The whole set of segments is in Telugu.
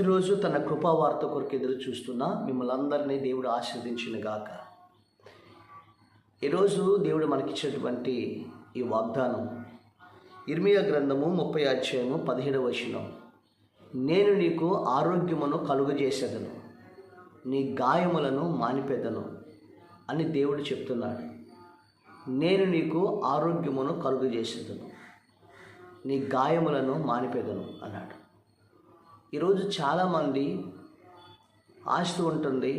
ప్రతిరోజు తన కృపావార్త కొరకు ఎదురు చూస్తున్న మిమ్మల్ని అందరినీ దేవుడు ఆశీర్వదించిన గాక. ఈరోజు దేవుడు మనకిచ్చినటువంటి ఈ వాగ్దానం ఇర్మియా గ్రంథము 30 అధ్యాయము 17వ వచనం. నేను నీకు ఆరోగ్యమును కలుగజేసేదను, నీ గాయములను మానిపెదను అని దేవుడు చెప్తున్నాడు. నేను నీకు ఆరోగ్యమును కలుగజేసేదను, నీ గాయములను మానిపెదను అన్నాడు. ఈరోజు చాలామంది ఆస్తి ఉంటుంది,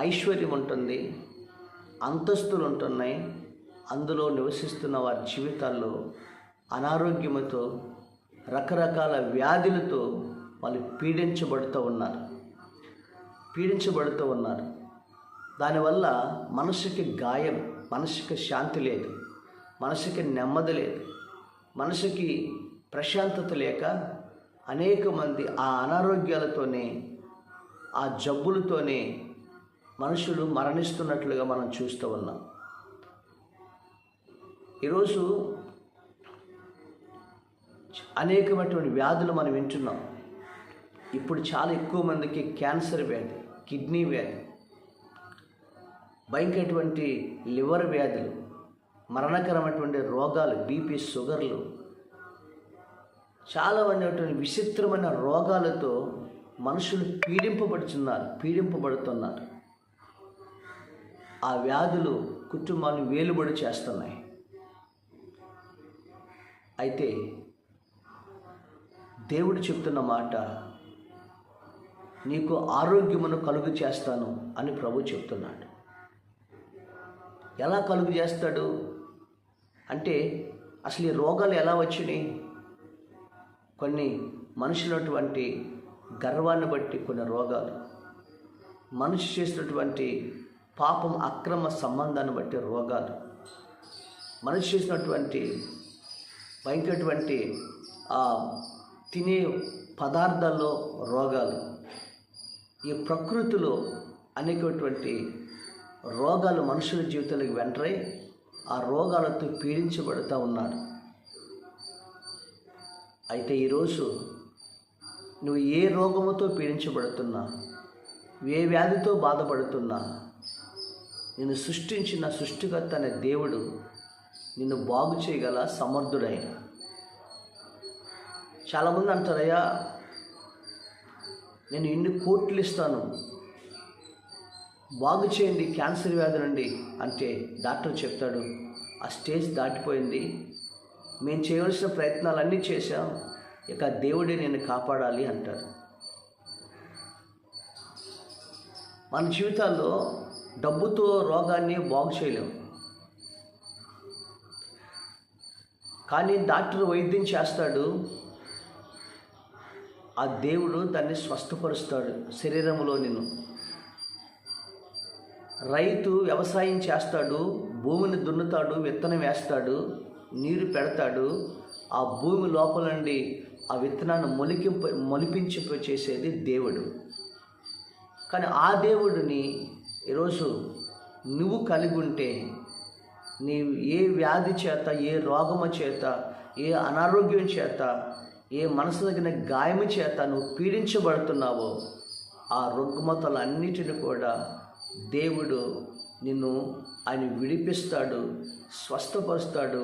ఐశ్వర్యం ఉంటుంది, అంతస్తులు ఉంటున్నాయి. అందులో నివసిస్తున్న వారి జీవితాల్లో అనారోగ్యముతో రకరకాల వ్యాధులతో వాళ్ళు పీడించబడుతూ ఉన్నారు. దానివల్ల మనసుకి గాయం, మనసుకి శాంతి లేదు, మనసుకి నెమ్మది లేదు, మనసుకి ప్రశాంతత లేక అనేక మంది ఆ అనారోగ్యాలతోనే, ఆ జబ్బులతోనే మనుషులు మరణిస్తున్నట్లుగా మనం చూస్తూ ఉన్నాం. ఈరోజు అనేకమైనటువంటి వ్యాధులు మనం వింటున్నాం. ఇప్పుడు చాలా ఎక్కువ మందికి క్యాన్సర్ వ్యాధి, కిడ్నీ వ్యాధి, భయంకరటువంటి లివర్ వ్యాధులు, మరణకరమైనటువంటి రోగాలు, బీపీ, షుగర్లు, చాలా అనేటువంటి విచిత్రమైన రోగాలతో మనుషులు పీడింపబడుతున్నారు. ఆ వ్యాధులు కుటుంబాలను వేలుబడి చేస్తున్నాయి. అయితే దేవుడు చెప్తున్న మాట, నీకు ఆరోగ్యమును కలుగు చేస్తాను అని ప్రభు చెప్తున్నాడు. ఎలా కలుగు చేస్తాడు అంటే, అసలు ఈ రోగాలు ఎలా వచ్చినాయి? కొన్ని మనుషులటువంటి గర్వాన్ని బట్టి కొన్ని రోగాలు, మనిషి చేసినటువంటి పాపం, అక్రమ సంబంధాన్ని బట్టి రోగాలు, మనిషి చేసినటువంటి భయంకరటువంటి తినే పదార్థాల్లో రోగాలు, ఈ ప్రకృతిలో అనేకటువంటి రోగాలు మనుషుల జీవితాలకు వెంటరై ఆ రోగాలతో పీడించబడుతూ ఉన్నారు. అయితే ఈరోజు నువ్వు ఏ రోగముతో పీడించబడుతున్నా, ఏ వ్యాధితో బాధపడుతున్నా, నిన్ను సృష్టించిన సృష్టికర్త అనే దేవుడు నిన్ను బాగు చేయగల సమర్థుడైన. చాలామంది అంటారయ్యా, నేను ఇన్ని కోట్లు ఇస్తాను, బాగు చేయండి క్యాన్సర్ వ్యాధి నుండి అంటే డాక్టర్ చెప్తాడు, ఆ స్టేజ్ దాటిపోయింది, మేము చేయవలసిన ప్రయత్నాలన్నీ చేశాం, ఇక దేవుడే నేను కాపాడాలి అంటారు. మన జీవితాల్లో డబ్బుతో రోగాన్ని బాగు చేయలేము, కానీ డాక్టర్ వైద్యం చేస్తాడు, ఆ దేవుడు దాన్ని స్వస్థపరుస్తాడు శరీరంలో నిన్ను. రైతు వ్యవసాయం చేస్తాడు, భూమిని దున్నుతాడు, విత్తనం వేస్తాడు, నీరు పెడతాడు, ఆ భూమి లోపల నుండి ఆ విత్తనాన్ని మొలిపించి చేసేది దేవుడు. కానీ ఆ దేవుడిని ఈరోజు నువ్వు కలిగి ఉంటే, నీవు ఏ వ్యాధి చేత, ఏ రోగము చేత, ఏ అనారోగ్యం చేత, ఏ మనసు తగిన గాయము చేత నువ్వు పీడించబడుతున్నావో, ఆ రుగ్మతలన్నిటిని కూడా దేవుడు ఆయన విడిపిస్తాడు, స్వస్థపరుస్తాడు,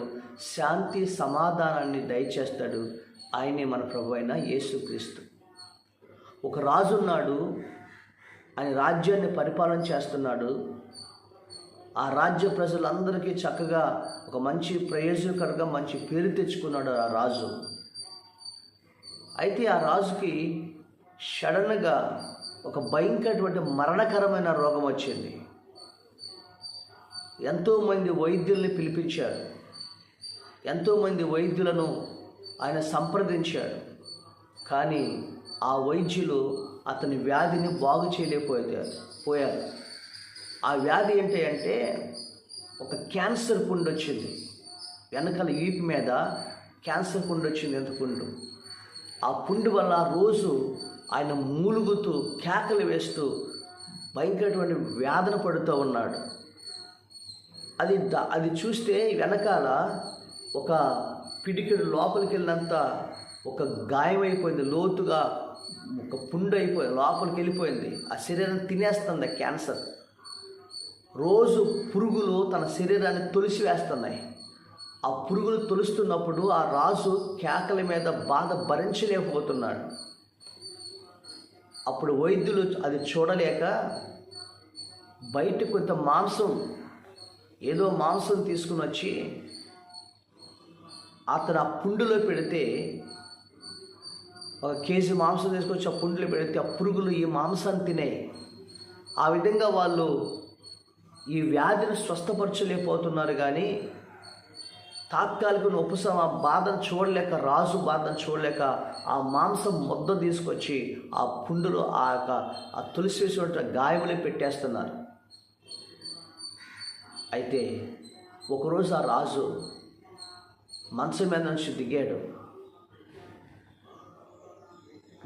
శాంతి సమాధానాన్ని దయచేస్తాడు. ఆయనే మన ప్రభు అయిన యేసుక్రీస్తు. ఒక రాజు ఉన్నాడు, ఆయన రాజ్యాన్ని పరిపాలన చేస్తున్నాడు. ఆ రాజ్య ప్రజలందరికీ చక్కగా ఒక మంచి ప్రయోజనకరంగా మంచి పేరు తెచ్చుకున్నాడు ఆ రాజు. అయితే ఆ రాజుకి సడన్గా ఒక భయంకరమైన మరణకరమైన రోగం వచ్చింది. ఎంతోమంది వైద్యుల్ని పిలిపించాడు, ఎంతోమంది వైద్యులను ఆయన సంప్రదించాడు, కానీ ఆ వైద్యులు అతని వ్యాధిని బాగు చేయలేకపోయారు. ఆ వ్యాధి ఏంటి అంటే, ఒక క్యాన్సర్ పుండు వచ్చింది, వెనకాల ఈపు మీద క్యాన్సర్ పుండు వచ్చింది, ఎంత పుండు. ఆ పుండు వల్ల రోజు ఆయన మూలుగుతూ కేకలు వేస్తూ భయంకరమైన వేదన పడుతూ ఉన్నాడు. అది చూస్తే వెనకాల ఒక పిడికిడు లోపలికి వెళ్ళినంత ఒక గాయమైపోయింది, లోతుగా ఒక పుండు అయిపోయి లోపలికి వెళ్ళిపోయింది. ఆ శరీరాన్ని తినేస్తుంది క్యాన్సర్. రోజు పురుగులు తన శరీరాన్ని తొలిసి వేస్తున్నాయి. ఆ పురుగులు తొలుస్తున్నప్పుడు ఆ రాజు కేకల మీద బాధ భరించలేకపోతున్నాడు. అప్పుడు వైద్యులు అది చూడలేక బయట కొంత మాంసం, ఏదో మాంసం తీసుకుని వచ్చి అతను ఆ పుండులో పెడితే, ఒక కేజీ మాంసం తీసుకొచ్చి ఆ పుండులో పెడితే ఆ పురుగులు ఈ మాంసాన్ని తినాయి. ఆ విధంగా వాళ్ళు ఈ వ్యాధిని స్వస్థపరచలేకపోతున్నారు. కానీ తాత్కాలిక ఉపశమ బాధను చూడలేక, రాజు బాధను చూడలేక ఆ మాంసం ముద్ద తీసుకొచ్చి ఆ పుండులో ఆ తులసి వేసిన గాయములే పెట్టేస్తున్నారు. అయితే ఒకరోజు ఆ రాజు మంచం మీద నుంచి దిగాడు.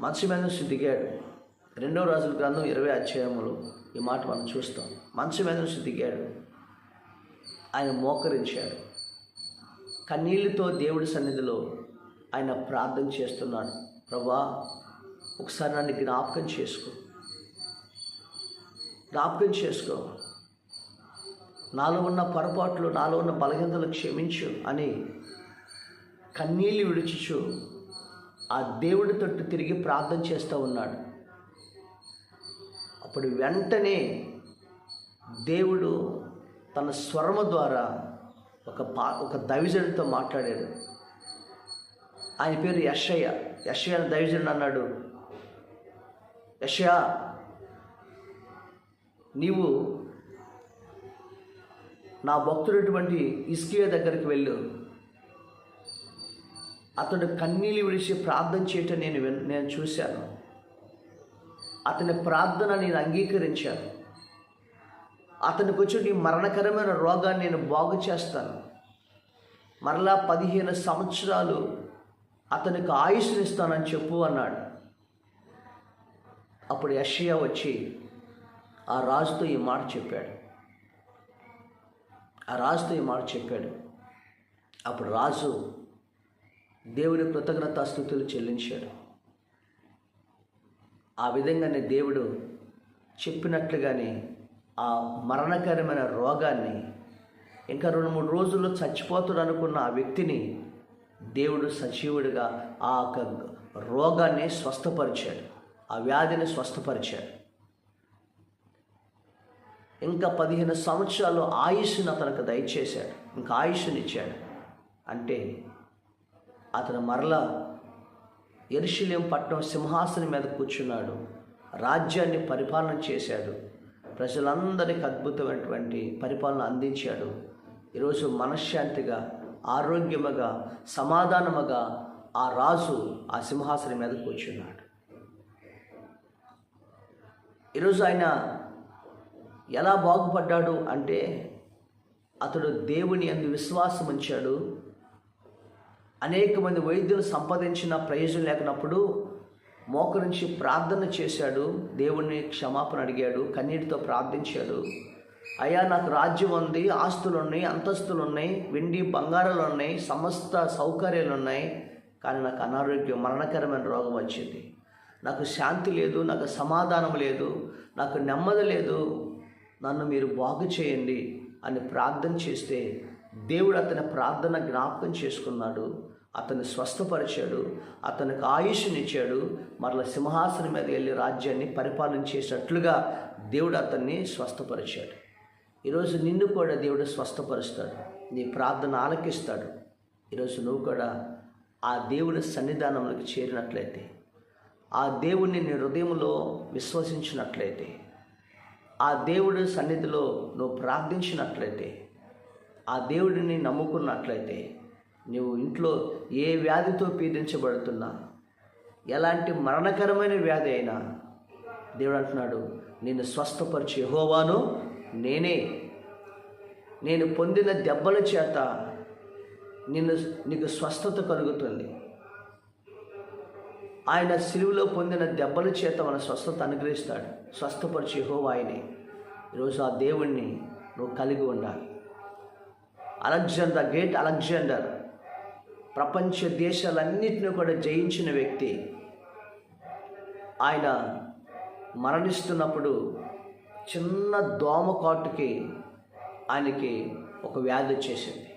మంచం మీద నుంచి దిగాడు. 2వ రాజుల గ్రంథం 20వ అధ్యాయములో ఈ మాట మనం చూస్తాం. మంచం మీద నుంచి దిగాడు. ఆయన మోకరించాడు. కన్నీళ్ళతో దేవుడి సన్నిధిలో ఆయన ప్రార్థన చేస్తున్నాడు. ప్రభువా, ఒకసారి నన్ను జ్ఞాపకం చేసుకో, నాలో ఉన్న పొరపాట్లు, నాలో ఉన్న బలహీనతలు క్షమించు అని కన్నీళ్ళు విడిచుచు ఆ దేవుడి తట్టు తిరిగి ప్రార్థన చేస్తూ ఉన్నాడు. అప్పుడు వెంటనే దేవుడు తన స్వరము ద్వారా ఒక దైవజనుడితో మాట్లాడాడు. ఆయన పేరు యెషయా. యెషయా దైవజనుడు అన్నాడు, యెషయా, నీవు నా భక్తుడటువంటి హిజ్కియా దగ్గరికి వెళ్ళు. అతడు కన్నీళ్ళు విడిచి ప్రార్థన చేయటం నేను చూశాను. అతని ప్రార్థన నేను అంగీకరించాను. అతనికి వచ్చి నీ మరణకరమైన రోగాన్ని నేను బాగు చేస్తాను. మరలా 15 సంవత్సరాలు అతనికి ఆయుష్నిస్తానని చెప్పు అన్నాడు. అప్పుడు యెషయా వచ్చి ఆ రాజుతో ఈ మాట చెప్పాడు. అప్పుడు రాజు దేవుని కృతజ్ఞతాస్తుతులు చెల్లించాడు. ఆ విధంగానే దేవుడు చెప్పినట్లుగానే ఆ మరణకరమైన రోగాన్ని, ఇంకా 2-3 రోజుల్లో చచ్చిపోతాడు అనుకున్న ఆ వ్యక్తిని దేవుడు సజీవుడిగా ఆ రోగాన్ని స్వస్థపరిచాడు, ఆ వ్యాధిని స్వస్థపరిచాడు. ఇంకా 15 సంవత్సరాలు ఆయుష్ను అతనికి దయచేశాడు, ఇంకా ఆయుష్నిచ్చాడు. అంటే అతను మరలా యెరూషలేము పట్టణం సింహాసనం మీద కూర్చున్నాడు, రాజ్యాన్ని పరిపాలన చేశాడు, ప్రజలందరికీ అద్భుతమైనటువంటి పరిపాలన అందించాడు. ఈరోజు మనశ్శాంతిగా, ఆరోగ్యముగా, సమాధానముగా ఆ రాజు ఆ సింహాసనం మీద కూర్చున్నాడు. ఈరోజు ఆయన ఎలా బాగుపడ్డాడు అంటే, అతడు దేవుని యందు విశ్వాసం ఉంచాడు. అనేక మంది వైద్యులు సంపాదించిన ప్రయోజనం లేకున్నప్పుడు మోకరించి ప్రార్థన చేశాడు, దేవుణ్ణి క్షమాపణ అడిగాడు, కన్నీటితో ప్రార్థించాడు. అయ్యా, నాకు రాజ్యం ఉంది, ఆస్తులు ఉన్నాయి, అంతస్తులు ఉన్నాయి, వెండి బంగారాలు ఉన్నాయి, సమస్త సౌకర్యాలు ఉన్నాయి, కానీ నాకు అనారోగ్యం, మరణకరమైన రోగం వచ్చింది. నాకు శాంతి లేదు, నాకు సమాధానం లేదు, నాకు నెమ్మది లేదు, నన్ను మీరు బాగు చేయండి అని ప్రార్థన చేస్తే దేవుడు అతని ప్రార్థన జ్ఞాపకం చేసుకున్నాడు, అతన్ని స్వస్థపరిచాడు, అతనికి ఆయుష్నిచ్చాడు. మరలా సింహాసనం మీద వెళ్ళి రాజ్యాన్ని పరిపాలన చేసేటట్లుగా దేవుడు అతన్ని స్వస్థపరిచాడు. ఈరోజు నిన్ను కూడా దేవుడు స్వస్థపరుస్తాడు, నీ ప్రార్థన ఆలకిస్తాడు. ఈరోజు నువ్వు కూడా ఆ దేవుని సన్నిధానంలోకి చేరినట్లయితే, ఆ దేవుణ్ణి నీ హృదయంలో విశ్వసించినట్లయితే, ఆ దేవుడి సన్నిధిలో నువ్వు ప్రార్థించినట్లయితే, ఆ దేవుడిని నమ్ముకున్నట్లయితే, నువ్వు ఇంట్లో ఏ వ్యాధితో పీడించబడుతున్నా, ఎలాంటి మరణకరమైన వ్యాధి అయినా దేవుడు అంటున్నాడు, నిన్ను స్వస్థపరిచే యెహోవాను నేనే. నేను పొందిన దెబ్బల చేత నీకు స్వస్థత కలుగుతుంది. ఆయన సిలువలో పొందిన దెబ్బల చేత మన స్వస్థత అనుగ్రహిస్తాడు. స్వస్థపరిచే యెహోవా ఆయనే. ఈరోజు ఆ దేవుణ్ణి నువ్వు కలిగి ఉండాలి. గ్రేట్ అలెగ్జాండర్ ప్రపంచ దేశాలన్నింటినీ కూడా జయించిన వ్యక్తి. ఆయన మరణిస్తున్నప్పుడు చిన్న దోమ కాటుకి ఆయనకి ఒక వ్యాధి వచ్చేసింది.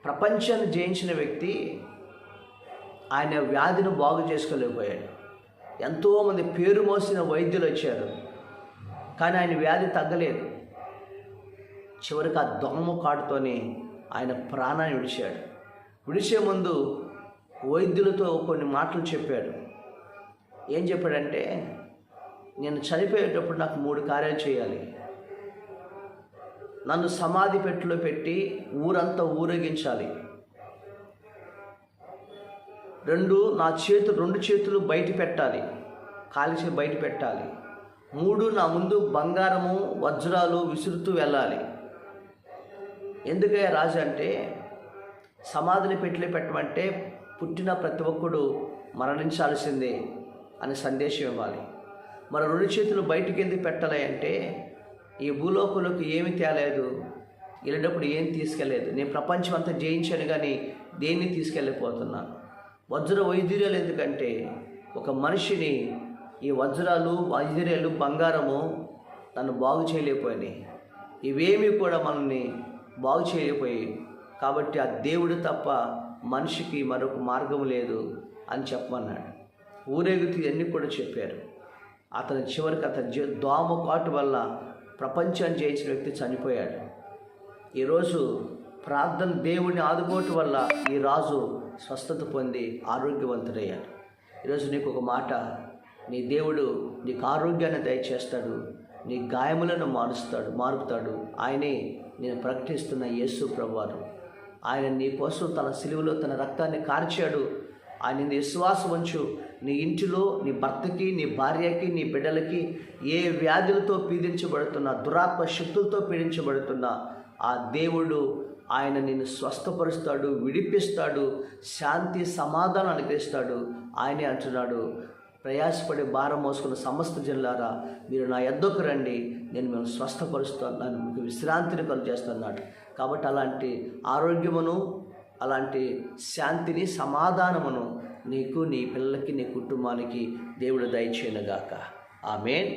ప్రపంచాన్ని జయించిన వ్యక్తి ఆయన వ్యాధిని బాగు చేసుకోలేకపోయాడు. ఎంతోమంది పేరు మోసిన వైద్యులు వచ్చారు, కానీ ఆయన వ్యాధి తగ్గలేదు. చివరికి ఆ దోమ కాటుతోనే ఆయన ప్రాణాన్ని విడిచాడు. విడిచే ముందు వైద్యులతో కొన్ని మాటలు చెప్పాడు. ఏం చెప్పాడంటే, నేను చనిపోయేటప్పుడు నాకు 3 కార్యాలు చేయాలి. నన్ను సమాధి పెట్టెలో పెట్టి ఊరంతా ఊరేగించాలి. 2 చేతులు బయట పెట్టాలి, కాలిసి బయట పెట్టాలి. 3 నా ముందు బంగారము వజ్రాలు విసురుతూ వెళ్ళాలి. ఎందుకయ్యా రాజు అంటే, సమాధిని పెట్టెలో పెట్టమంటే పుట్టిన ప్రతి ఒక్కడు మరణించాల్సిందే అని సందేశం ఇవ్వాలి. మరి 2 చేతులు బయటికి ఎందుకు పెట్టాలి అంటే, ఈ భూలోకంలోకి ఏమి తేలేదు, వెళ్ళేటప్పుడు ఏం తీసుకెళ్ళలేదు. నేను ప్రపంచం అంతా జయించాను కానీ దేన్ని తీసుకెళ్ళిపోతున్నాను. వజ్ర వైద్యురాలు ఎందుకంటే, ఒక మనిషిని ఈ వజ్రాలు వైద్యురాలు బంగారము నన్ను బాగు చేయలేకపోయినాయి. ఇవేమీ కూడా మనల్ని బాగు చేయలేకపోయి, కాబట్టి ఆ దేవుడు తప్ప మనిషికి మరొక మార్గం లేదు అని చెప్పమన్నాడు. ఊరేగుతూ ఇవన్నీ కూడా చెప్పారు. అతని చివరికి అతని దోమ కాటు వల్ల ప్రపంచాన్ని జయించిన వ్యక్తి చనిపోయాడు. ఈరోజు ప్రార్థన దేవుడిని ఆదుకోవటం వల్ల ఈ రాజు స్వస్థత పొంది ఆరోగ్యవంతుడయ్యాడు. ఈరోజు నీకు ఒక మాట, నీ దేవుడు నీకు ఆరోగ్యాన్ని దయచేస్తాడు, నీ గాయములను మారుపుతాడు. ఆయనే నేను ప్రకటిస్తున్న యేసు ప్రభువారు. ఆయన నీ కోసం తన సిలువలో తన రక్తాన్ని కార్చాడు. ఆయన విశ్వాసం ఉంచు. నీ ఇంటిలో నీ భర్తకి, నీ భార్యకి, నీ బిడ్డలకి ఏ వ్యాధులతో పీడించబడుతున్నా, దురాత్మ శక్తులతో పీడించబడుతున్నా ఆ దేవుడు ఆయన నిన్ను స్వస్థపరుస్తాడు, విడిపిస్తాడు, శాంతి సమాధానం అనుగ్రహిస్తాడు. ఆయనే అంటున్నాడు, ప్రయాసపడి భారం మోసుకున్న సమస్త జనులారా మీరు నా యొద్దకు రండి, నేను మిమ్మల్ని స్వస్థపరుస్తాను, మీకు విశ్రాంతిని కలుగజేస్తున్నాడు. కాబట్టి అలాంటి ఆరోగ్యమును, అలాంటి శాంతిని, సమాధానమును నీకు, నీ పిల్లలకి, నీ కుటుంబానికి దేవుడు దయచేయునుగాక. ఆమేన్.